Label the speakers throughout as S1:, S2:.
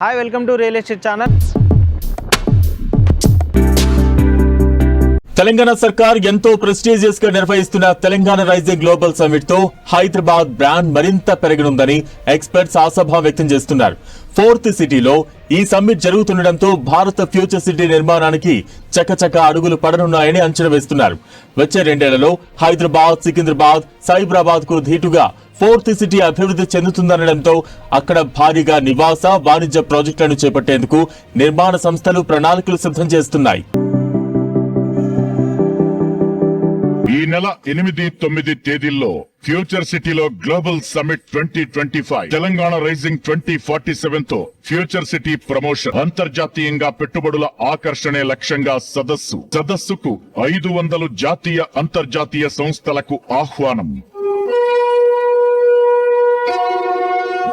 S1: Hi welcome to real estate channel.
S2: Telangana సర్కార్ ఎంతో prestigious గా నిర్వహిస్తున్న తెలంగాణ రైజింగ్ గ్లోబల్ సమిట్ తో హైదరాబాద్ బ్రాండ్ మరింత పెరగనుందని ఎక్స్పర్ట్స్ ఆశాభావం వ్యక్తం చేస్తున్నారు. ఫోర్త్ సిటీలో ఈ సమ్మిట్ జరుగుతుండటంతో భారత ఫ్యూచర్ సిటీ నిర్మాణానికి చకచక అడుగులు పడనున్నాయని అంచనా వేస్తున్నారు. వచ్చే 2 ఏళ్లలో హైదరాబాద్, సికింద్రాబాద్, సైబరాబాద్ కు ధీటుగా ఫోర్త్ సిటీ అభివృద్ధి చెందుతుందనడంతో అక్కడ భారీగా నివాస, వాణిజ్య ప్రాజెక్టులను చేపట్టేందుకు నిర్మాణ సంస్థలు ప్రణాళికలు సిద్ధం చేస్తున్నాయి.
S3: ఈ నెల 8-9 తేదీల్లో ఫ్యూచర్ సిటీలో గ్లోబల్ సమిట్ 2025 తెలంగాణ రైజింగ్ 2047 తో ఫ్యూచర్ సిటీ ప్రమోషన్, అంతర్జాతీయంగా పెట్టుబడుల ఆకర్షణే లక్ష్యంగా సదస్సుకు 500 జాతీయ అంతర్జాతీయ సంస్థలకు ఆహ్వానం.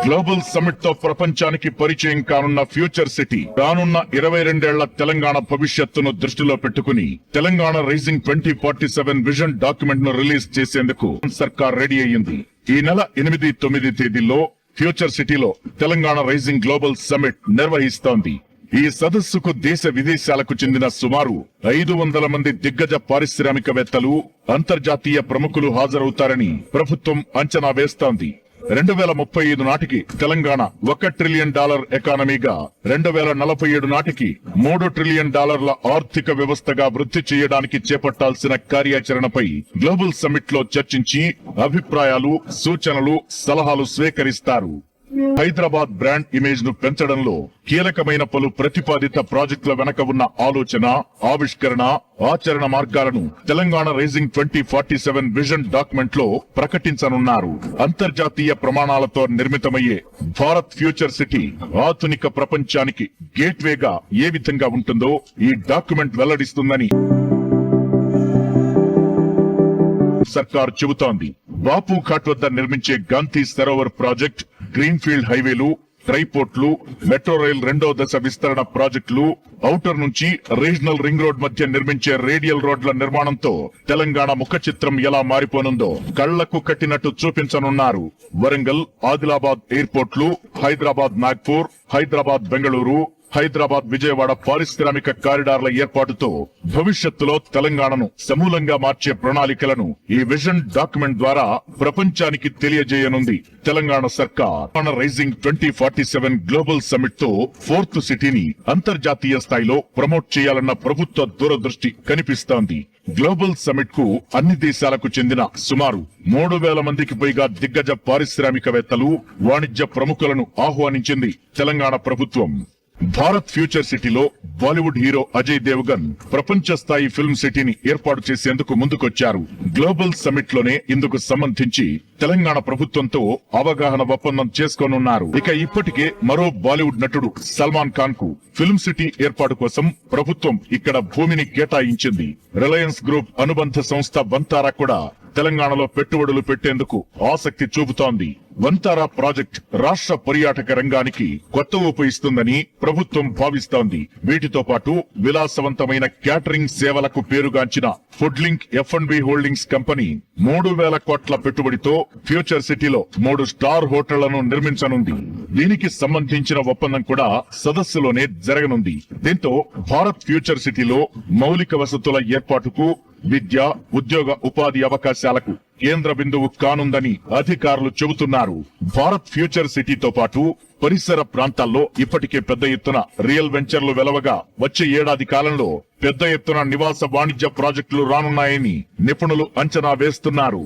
S3: గ్లోబల్ సమిట్ తో ప్రపంచానికి పరిచయం కానున్న ఫ్యూచర్ సిటీ రానున్న 22 ఏళ్ల తెలంగాణ భవిష్యత్తును దృష్టిలో పెట్టుకుని తెలంగాణ రైజింగ్ 2047 విజన్ డాక్యుమెంట్ ను రిలీజ్ చేసేందుకు సర్కార్ రెడీ అయ్యింది. ఈ నెల 8-9 తేదీల్లో ఫ్యూచర్ సిటీలో తెలంగాణ రైజింగ్ గ్లోబల్ సమిట్ నిర్వహిస్తోంది. ఈ సదస్సుకు దేశ విదేశాలకు చెందిన సుమారు 500 మంది దిగ్గజ పారిశ్రామికవేత్తలు, అంతర్జాతీయ ప్రముఖులు హాజరవుతారని ప్రభుత్వం అంచనా వేస్తోంది. 2035 నాటికి తెలంగాణ $1 ట్రిలియన్ ఎకానమీగా, 2047 నాటికి $3 ట్రిలియన్ ఆర్థిక వ్యవస్థగా వృద్ధి చేయడానికి చేపట్టాల్సిన కార్యాచరణపై గ్లోబల్ సమిట్ లో చర్చించి అభిప్రాయాలు, సూచనలు, సలహాలు స్వీకరిస్తారు. హైదరాబాద్ బ్రాండ్ ఇమేజ్ ను పెంచడంలో కీలకమైన పలు ప్రతిపాదిత ప్రాజెక్టుల వెనక ఉన్న ఆలోచన, ఆవిష్కరణ, ఆచరణ మార్గాలను తెలంగాణ రైజింగ్ 2047 విజన్ డాక్యుమెంట్ లో ప్రకటించనున్నారు. అంతర్జాతీయ ప్రమాణాలతో నిర్మితమయ్యే భారత్ ఫ్యూచర్ సిటీ ఆధునిక ప్రపంచానికి గేట్వేగా ఏ విధంగా ఉంటుందో ఈ డాక్యుమెంట్ వెల్లడిస్తుందని సర్కార్ చెబుతోంది. బాపు ఘాట్ వద్ద నిర్మించే Gandhi Sarovar project, green field హైవేలు, ట్రైపోర్ట్లు, మెట్రో రైల్ 2వ దశ విస్తరణ ప్రాజెక్టులు, ఔటర్ నుంచి రీజనల్ రింగ్ రోడ్ మధ్య నిర్మించే రేడియల్ రోడ్ల నిర్మాణంతో తెలంగాణ ముఖ చిత్రం ఎలా మారిపోనుందో కళ్లకు కట్టినట్టు చూపించనున్నారు. వరంగల్, ఆదిలాబాద్ ఎయిర్పోర్ట్లు, హైదరాబాద్ నాగ్పూర్, హైదరాబాద్ బెంగళూరు, హైదరాబాద్ విజయవాడ పారిశ్రామిక కారిడార్ల ఏర్పాటుతో భవిష్యత్తులో తెలంగాణను సమూలంగా మార్చే ప్రణాళికలను ఈ విజన్ డాక్యుమెంట్ ద్వారా ప్రపంచానికి తెలియజేయనుంది తెలంగాణ సర్కార్. రైజింగ్ 2047 గ్లోబల్ సమిట్ తో ఫోర్త్ సిటీని అంతర్జాతీయ స్థాయిలో ప్రమోట్ చేయాలన్న ప్రభుత్వ దూరదృష్టి కనిపిస్తోంది. గ్లోబల్ సమిట్ కు అన్ని దేశాలకు చెందిన సుమారు 3000 మందికి పైగా దిగ్గజ పారిశ్రామికవేత్తలు, వాణిజ్య ప్రముఖులను ఆహ్వానించింది తెలంగాణ ప్రభుత్వం. భారత్ ఫ్యూచర్ సిటీలో బాలీవుడ్ హీరో అజయ్ దేవగన్ ప్రపంచ స్థాయి ఫిల్మ్ సిటీని ఏర్పాటు చేసేందుకు ముందుకొచ్చారు. గ్లోబల్ సమిట్ లోనే ఇందుకు సంబంధించి తెలంగాణ ప్రభుత్వంతో అవగాహన ఒప్పందం చేసుకోనున్నారు. ఇక ఇప్పటికే మరో బాలీవుడ్ నటుడు సల్మాన్ ఖాన్ కు ఫిల్మ్ సిటీ ఏర్పాటు కోసం ప్రభుత్వం ఇక్కడ భూమిని కేటాయించింది. రిలయన్స్ గ్రూప్ అనుబంధ సంస్థ వంతారా కూడా తెలంగాణలో పెట్టుబడులు పెట్టేందుకు ఆసక్తి చూపుతోంది. వంతారా ప్రాజెక్ట్ రాష్ట్ర పర్యాటక రంగానికి కొత్త ఊపు ఇస్తుందని ప్రభుత్వం భావిస్తోంది. వీటితో పాటు విలాసవంతమైన క్యాటరింగ్ సేవలకు పేరుగాంచిన food link F&B holdings company 3000 కోట్ల పెట్టుబడితో ఫ్యూచర్ సిటీలో 3 స్టార్ హోటళ్లను నిర్మించనుంది. దీనికి సంబంధించిన ఒప్పందం కూడా సదస్సులోనే జరగనుంది. దీంతో భారత్ ఫ్యూచర్ సిటీలో మౌలిక వసతుల ఏర్పాటుకు, విద్య, ఉద్యోగ, ఉపాధి అవకాశాలకు కేంద్ర బిందువు కానుందని అధికారులు చెబుతున్నారు. భారత్ ఫ్యూచర్ సిటీతో పాటు పరిసర ప్రాంతాల్లో ఇప్పటికే పెద్ద ఎత్తున రియల్ వెంచర్లు వెలవగా వచ్చే ఏడాది కాలంలో పెద్ద ఎత్తున నివాస, వాణిజ్య ప్రాజెక్టులు రానున్నాయని నిపుణులు అంచనా వేస్తున్నారు.